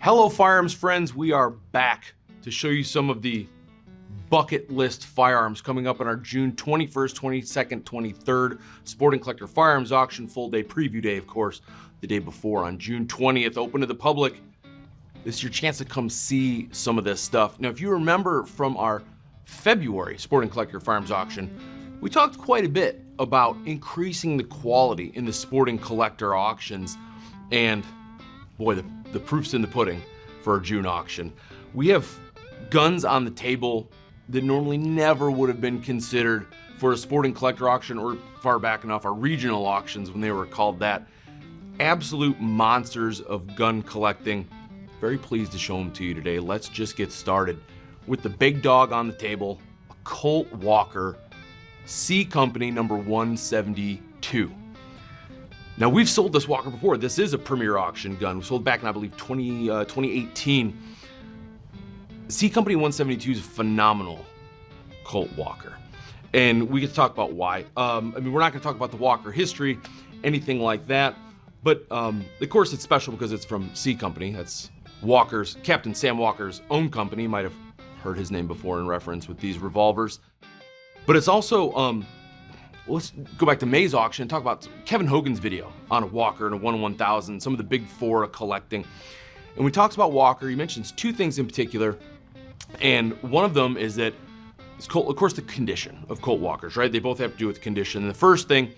Hello firearms friends, we are back to show you some of the bucket list firearms coming up on our June 21st, 22nd, 23rd Sporting Collector Firearms Auction, full day preview day, of course, the day before on June 20th, open to the public. This is your chance to come see some of this stuff. Now, if you remember from our February Sporting Collector Firearms Auction, we talked quite a bit about increasing the quality in the Sporting Collector auctions, and boy, the proof's in the pudding for our June auction. We have guns on the table that normally never would have been considered for a Sporting Collector auction, or far back enough, our regional auctions when they were called that. Absolute monsters of gun collecting. Very pleased to show them to you today. Let's just get started with the big dog on the table, a Colt Walker C Company number 172. Now, we've sold this Walker before. This is a premier auction gun. We sold back in, I believe, 2018. C Company 172 is a phenomenal Colt Walker. And we get to talk about why. I mean, we're not gonna talk about the Walker history, anything like that. But of course it's special because it's from C Company. That's Captain Sam Walker's own company. You might have heard his name before in reference with these revolvers. But it's also, let's go back to May's auction and talk about Kevin Hogan's video on a Walker and a 1-1000, some of the big four of collecting. And when he talks about Walker, he mentions two things in particular. And one of them is that it's Colt, of course, the condition of Colt Walkers, right? They both have to do with condition. And the first thing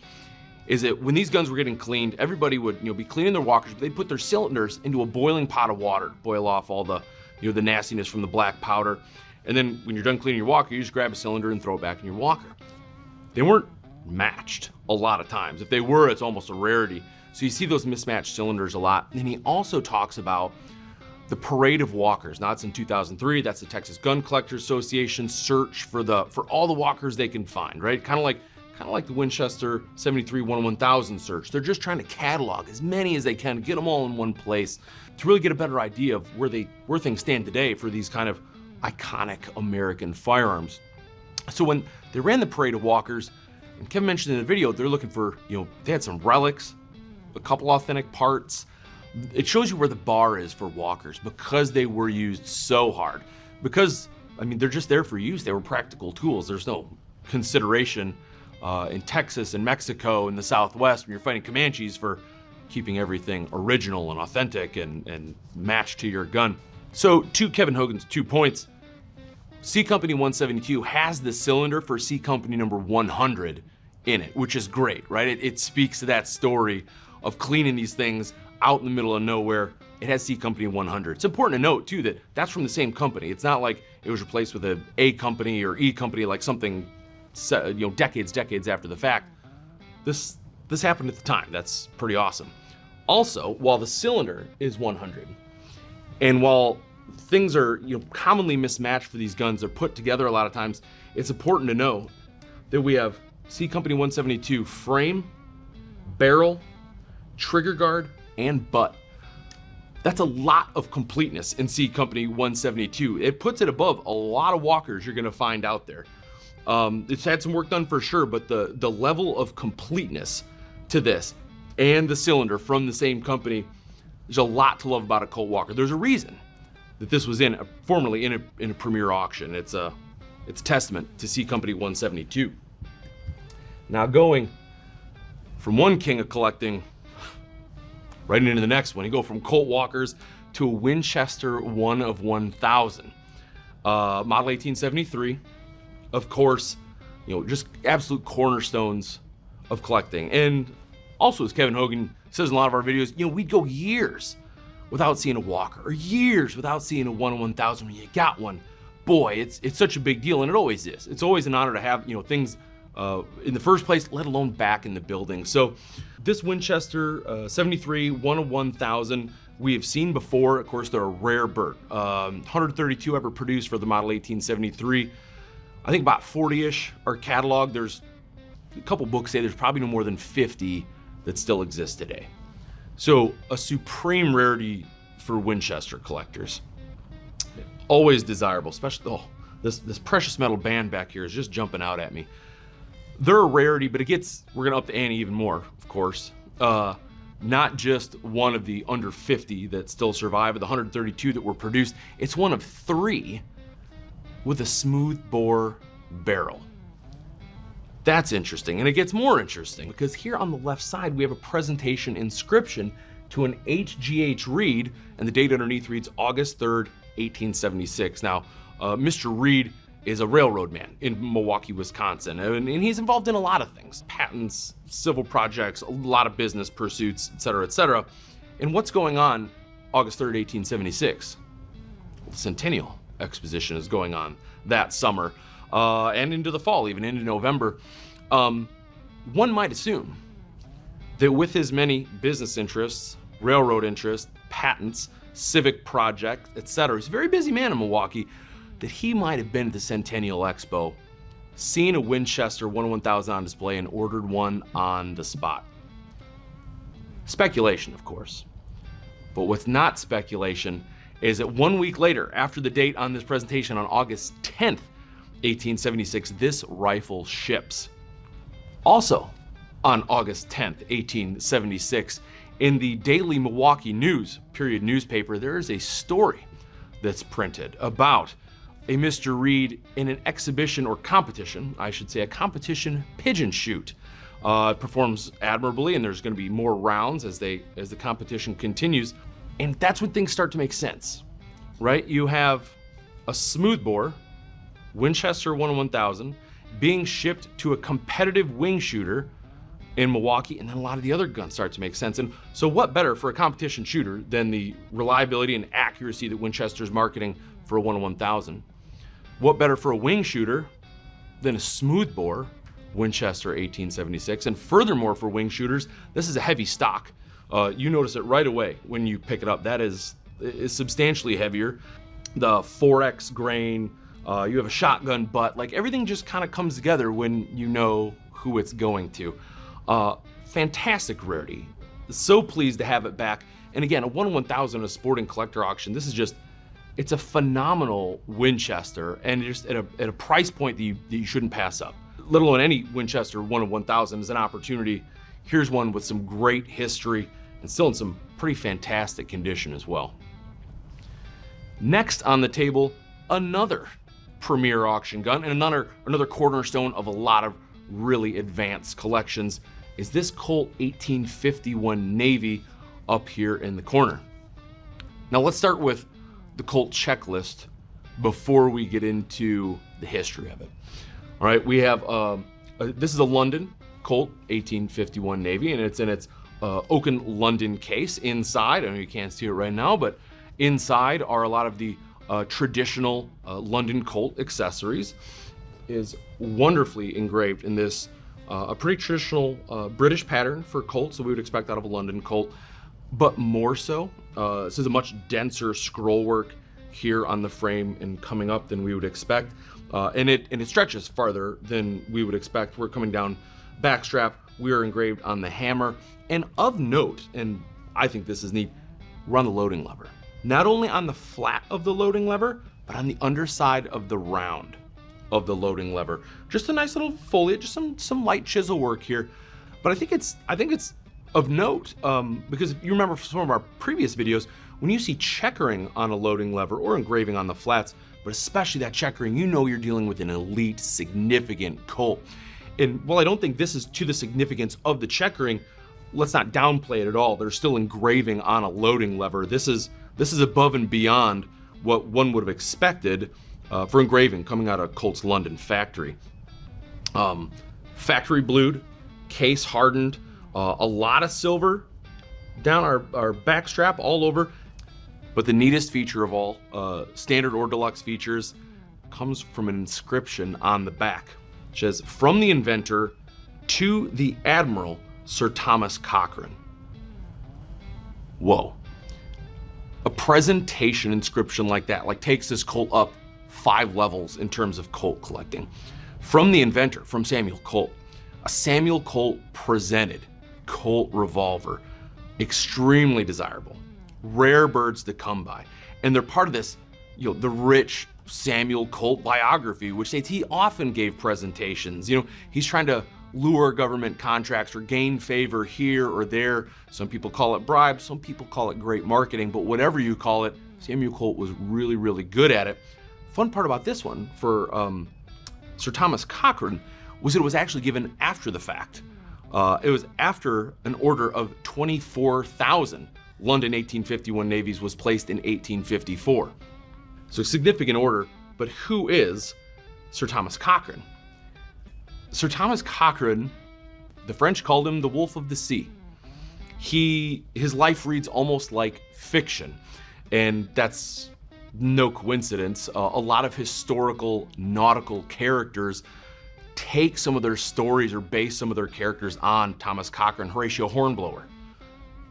is that when these guns were getting cleaned, everybody would be cleaning their Walkers, but they'd put their cylinders into a boiling pot of water to boil off all the the nastiness from the black powder. And then when you're done cleaning your Walker, you just grab a cylinder and throw it back in your Walker. They weren't matched a lot of times. If they were, it's almost a rarity. So you see those mismatched cylinders a lot. And he also talks about the parade of Walkers. Now, it's in 2003. That's the Texas Gun Collectors Association search for all the Walkers they can find, right? Kind of like the Winchester 73 1-1000 search. They're just trying to catalog as many as they can, get them all in one place to really get a better idea of where things stand today for these kind of iconic American firearms. So when they ran the parade of Walkers, and Kevin mentioned in the video, they're looking for, they had some relics, a couple authentic parts. It shows you where the bar is for Walkers because they were used so hard. Because, I mean, they're just there for use. They were practical tools. There's no consideration in Texas and Mexico and the Southwest when you're fighting Comanches for keeping everything original and authentic and matched to your gun. So to Kevin Hogan's 2 points, C Company 172 has the cylinder for C Company number 100 in it, which is great, right? It speaks to that story of cleaning these things out in the middle of nowhere. It has C Company 100. It's important to note too that that's from the same company. It's not like it was replaced with A Company or E Company, like something decades after the fact. This happened at the time. That's pretty awesome. Also, while the cylinder is 100, and while things are commonly mismatched for these guns, they're put together a lot of times, it's important to know that we have C Company 172 frame, barrel, trigger guard, and butt. That's a lot of completeness in C Company 172. It puts it above a lot of Walkers you're gonna find out there. It's had some work done for sure, but the level of completeness to this and the cylinder from the same company, there's a lot to love about a Colt Walker. There's a reason that this was formerly in a premier auction. It's a testament to C Company 172. Now, going from one king of collecting right into the next one, you go from Colt Walkers to a Winchester 1-1000, model 1873. Of course, just absolute cornerstones of collecting. And also, as Kevin Hogan says in a lot of our videos, we'd go years without seeing a Walker, or years without seeing a 1-1000. When you got one, boy, it's such a big deal, and it always is. It's always an honor to have things in the first place, let alone back in the building. So this Winchester 73 1-1000 we have seen before. Of course, they're a rare bird. 132 ever produced for the model 1873. I think about 40-ish are cataloged. There's a couple books say there's probably no more than 50 that still exist today. So a supreme rarity for Winchester collectors. Always desirable, especially, this precious metal band back here is just jumping out at me. They're a rarity, but we're gonna up the ante even more, of course. not just one of the under 50 that still survive, or the 132 that were produced. It's one of 3 with a smooth bore barrel. That's interesting, and it gets more interesting because here on the left side we have a presentation inscription to an H.G.H. Reed, and the date underneath reads August 3rd, 1876. Now, Mr. Reed is a railroad man in Milwaukee, Wisconsin, and he's involved in a lot of things: patents, civil projects, a lot of business pursuits, et cetera, et cetera. And what's going on August 3rd, 1876? Well, the Centennial Exposition is going on that summer, and into the fall, even into November. One might assume that with his many business interests, railroad interests, patents, civic projects, etc., he's a very busy man in Milwaukee, that he might have been at the Centennial Expo, seen a Winchester 101,000 on display, and ordered one on the spot. Speculation, of course. But what's not speculation is that 1 week later, after the date on this presentation, on August 10th, 1876, this rifle ships. Also, on August 10th, 1876, in the Daily Milwaukee News period newspaper, there is a story that's printed about a Mr. Reed in an exhibition or competition, I should say, a competition pigeon shoot. It performs admirably, and there's going to be more rounds as the competition continues. And that's when things start to make sense, right? You have a smoothbore Winchester 101,000 being shipped to a competitive wing shooter in Milwaukee, and then a lot of the other guns start to make sense. And so what better for a competition shooter than the reliability and accuracy that Winchester's marketing for a 101,000? What better for a wing shooter than a smoothbore Winchester 1876? And furthermore, for wing shooters, this is a heavy stock. You notice it right away when you pick it up. That is substantially heavier. The 4X grain, you have a shotgun butt, like everything just kind of comes together when you know who it's going to. Fantastic rarity. So pleased to have it back. And again, a 101,000 a sporting collector auction. This is just, it's a phenomenal Winchester, and just at a price point that you shouldn't pass up. Let alone any Winchester 101,000 is an opportunity. Here's one with some great history and still in some pretty fantastic condition as well. Next on the table, another premier auction gun, and another cornerstone of a lot of really advanced collections, is this Colt 1851 Navy up here in the corner. Now let's start with the Colt checklist before we get into the history of it. All right, we have this is a London Colt 1851 Navy, and it's in its oaken London case. Inside, I know you can't see it right now, but inside are a lot of the traditional London Colt accessories. Is wonderfully engraved in this a pretty traditional British pattern for Colt, so we would expect that of a London Colt, but more so, this is a much denser scroll work here on the frame and coming up than we would expect, and it stretches farther than we would expect. We're coming down backstrap, we are engraved on the hammer, and of note, and I think this is neat, we're on the loading lever. Not only on the flat of the loading lever, but on the underside of the round of the loading lever. Just a nice little foliage, just some light chisel work here. But I think it's of note, because if you remember from some of our previous videos, when you see checkering on a loading lever or engraving on the flats, but especially that checkering, you know you're dealing with an elite, significant Colt. And while I don't think this is to the significance of the checkering, let's not downplay it at all. There's still engraving on a loading lever. This is above and beyond what one would have expected for engraving coming out of Colt's London factory. Factory blued, case hardened, a lot of silver down our back strap all over. But the neatest feature of all, standard or deluxe features, comes from an inscription on the back, which says, "From the inventor to the Admiral, Sir Thomas Cochrane." Whoa. A presentation inscription like that, takes this Colt up 5 levels in terms of Colt collecting. From the inventor, from Samuel Colt. A Samuel Colt presented Colt revolver. Extremely desirable. Rare birds to come by. And they're part of this, the rich Samuel Colt biography, which states he often gave presentations. He's trying to lure government contracts or gain favor here or there. Some people call it bribes, some people call it great marketing, but whatever you call it, Samuel Colt was really, really good at it. Fun part about this one for Sir Thomas Cochrane was it was actually given after the fact. It was after an order of 24,000 London 1851 navies was placed in 1854. So significant order, but who is Sir Thomas Cochrane? Sir Thomas Cochrane, the French called him the Wolf of the Sea. His life reads almost like fiction, and that's no coincidence. A lot of historical nautical characters take some of their stories or base some of their characters on Thomas Cochrane. Horatio Hornblower,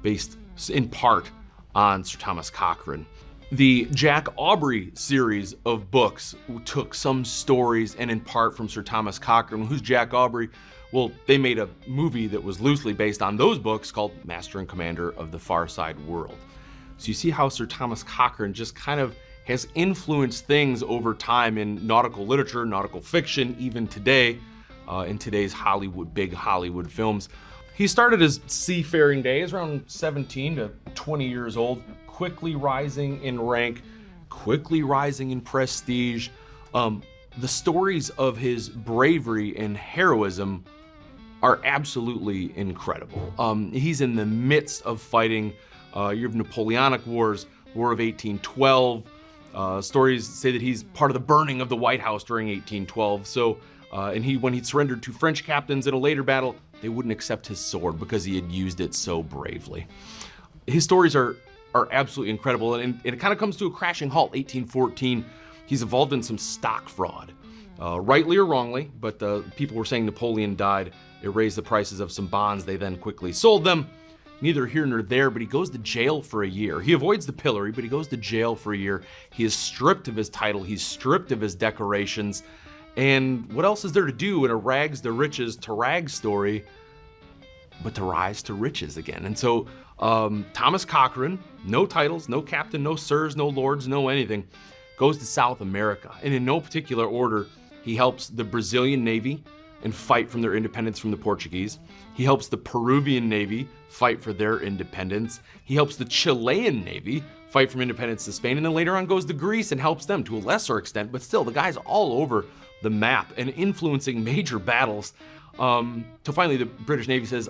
based in part on Sir Thomas Cochrane. The Jack Aubrey series of books took some stories and in part from Sir Thomas Cochrane. Who's Jack Aubrey? Well, they made a movie that was loosely based on those books called Master and Commander of the Far Side World. So you see how Sir Thomas Cochrane just kind of has influenced things over time in nautical literature, nautical fiction, even today, in today's big Hollywood films. He started his seafaring days around 17 to 20 years old, quickly rising in rank, quickly rising in prestige. The stories of his bravery and heroism are absolutely incredible. He's in the midst of fighting your Napoleonic Wars, War of 1812. Stories say that he's part of the burning of the White House during 1812. So, and when he surrendered to French captains in a later battle, they wouldn't accept his sword because he had used it so bravely. His stories are absolutely incredible, and it kind of comes to a crashing halt. 1814, he's involved in some stock fraud, rightly or wrongly, but people were saying Napoleon died. It raised the prices of some bonds. They then quickly sold them. Neither here nor there, but he goes to jail for a year. He avoids the pillory, but he goes to jail for a year. He is stripped of his title. He's stripped of his decorations. And what else is there to do in a rags to riches to rags story but to rise to riches again? And so Thomas Cochrane, no titles, no captain, no sirs, no lords, no anything, goes to South America. And in no particular order, he helps the Brazilian Navy and fight from their independence from the Portuguese. He helps the Peruvian Navy fight for their independence. He helps the Chilean Navy fight from independence to Spain, and then later on goes to Greece and helps them to a lesser extent, but still, the guy's all over the map and influencing major battles. So finally, the British Navy says,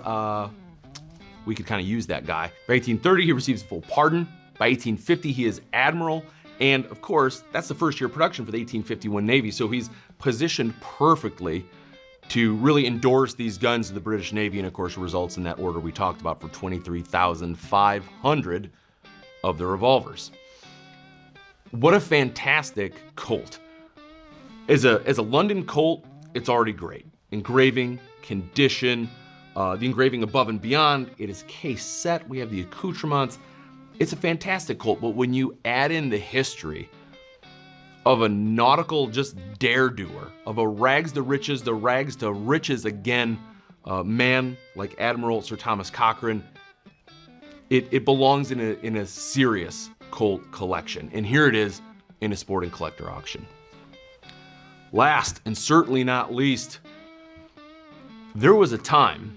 we could kind of use that guy. By 1830, he receives full pardon. By 1850, he is admiral. And of course, that's the first year of production for the 1851 Navy, so he's positioned perfectly to really endorse these guns to the British Navy, and of course results in that order we talked about for 23,500 of the revolvers. What a fantastic Colt. As a London Colt, it's already great. Engraving, condition, the engraving above and beyond, it is case set, we have the accoutrements. It's a fantastic Colt, but when you add in the history of a nautical just dare-doer, of a rags to riches again man like Admiral Sir Thomas Cochrane, it belongs in a serious Colt collection. And here it is in a sporting collector auction. Last and certainly not least, there was a time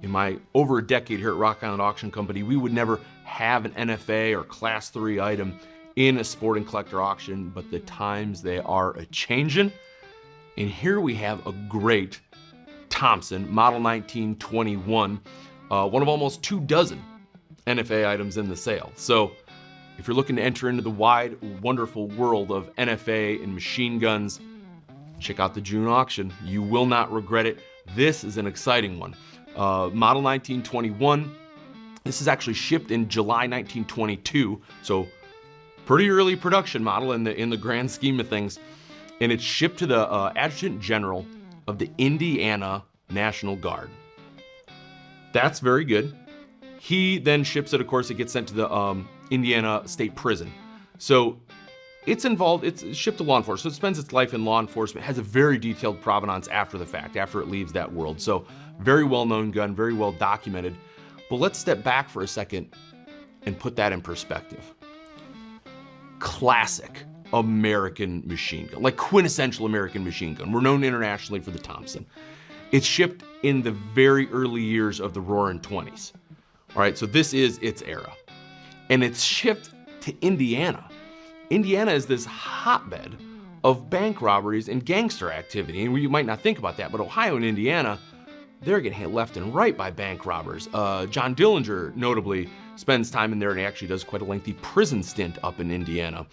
in my over a decade here at Rock Island Auction Company, we would never have an NFA or Class 3 item in a sporting collector auction, but the times they are a-changin'. And here we have a great Thompson, model 1921, one of almost 24 NFA items in the sale. So if you're looking to enter into the wide, wonderful world of NFA and machine guns, check out the June auction. You will not regret it. This is an exciting one. Model 1921. This is actually shipped in July 1922, so pretty early production model in the grand scheme of things. And it's shipped to the Adjutant General of the Indiana National Guard. That's very good. He then ships it, of course, it gets sent to the Indiana State Prison. So it's shipped to law enforcement. So it spends its life in law enforcement, has a very detailed provenance after the fact, after it leaves that world. So very well-known gun, very well documented. But let's step back for a second and put that in perspective. Classic American machine gun, like quintessential American machine gun. We're known internationally for the Thompson. It's shipped in the very early years of the Roaring '20s. All right, so this is its era. And it's shipped to Indiana. Indiana is this hotbed of bank robberies and gangster activity. And you might not think about that, but Ohio and Indiana, they're getting hit left and right by bank robbers. John Dillinger, notably, spends time in there and he actually does quite a lengthy prison stint up in Indiana.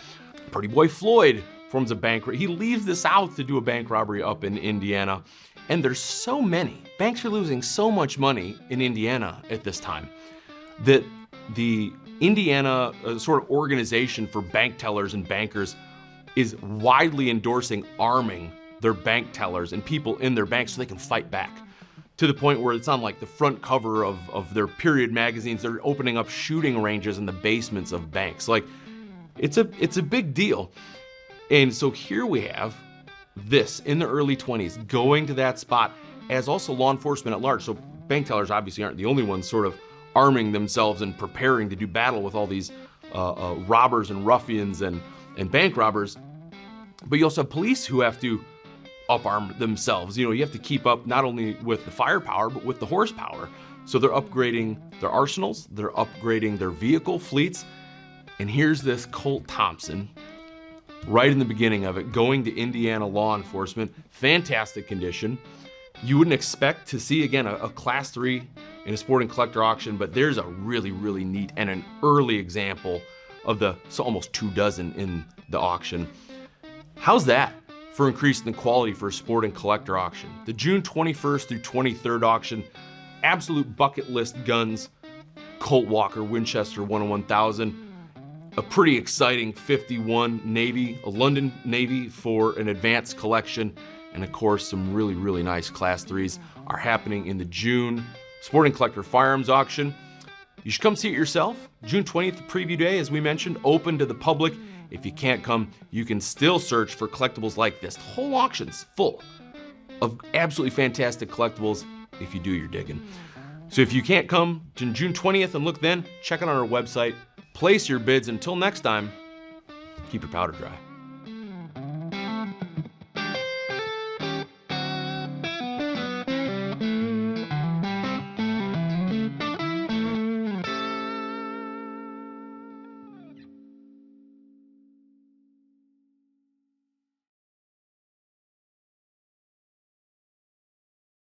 Pretty Boy Floyd forms a bank. He leaves the South to do a bank robbery up in Indiana. And there's so many. Banks are losing so much money in Indiana at this time that the Indiana sort of organization for bank tellers and bankers is widely endorsing arming their bank tellers and people in their banks so they can fight back. To the point where it's on like the front cover of their period magazines. They're opening up shooting ranges in the basements of banks. Like, it's a big deal. And so here we have this in the early 20s going to that spot as also law enforcement at large. So bank tellers obviously aren't the only ones sort of arming themselves and preparing to do battle with all these robbers and ruffians and bank robbers. But you also have police who have to up-arm themselves. You know, you have to keep up not only with the firepower, but with the horsepower. So they're upgrading their arsenals, they're upgrading their vehicle fleets. And here's this Colt Thompson, right in the beginning of it, going to Indiana law enforcement. Fantastic condition. You wouldn't expect to see, again, a Class 3 in a sporting collector auction, but there's a really, really neat and an early example of the almost 24 in the auction. How's that for increasing the quality for a sporting collector auction? The June 21st through 23rd auction, absolute bucket list guns, Colt Walker Winchester 101,000, a pretty exciting 51 Navy, a London Navy for an advanced collection, and of course some really, really nice Class 3s are happening in the June Sporting Collector Firearms Auction. You should come see it yourself. June 20th, the preview day, as we mentioned, open to the public. If you can't come, you can still search for collectibles like this. The whole auction's full of absolutely fantastic collectibles if you do your digging. So if you can't come to June 20th and look then, check it on our website. Place your bids. Until next time, keep your powder dry.